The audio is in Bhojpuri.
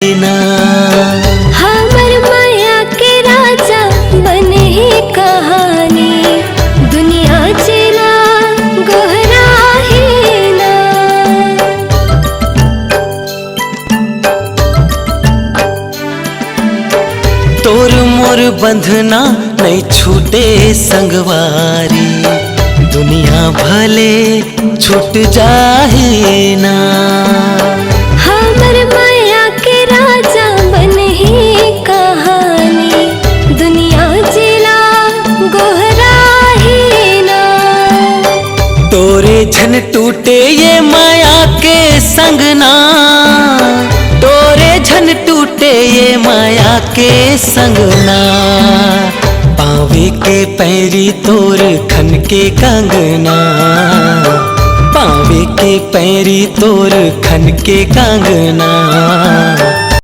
ना हमर माया के राजा बने ही कहानी, दुनिया चला गोहरा ही ना। तोर मोर बंधना नहीं छूटे संगवारी, दुनिया भले छूट जाहे ना। हमर माया के राजा बने ही कहानी, दुनिया चला गोहरा ही ना। तोरे झन टूटे ये माया के संगना, तोरे झन टूटे ये माया के संगना। पावे के पैरी तोर खन के कंगना, पावे के पैरी तोर खन के कंगना।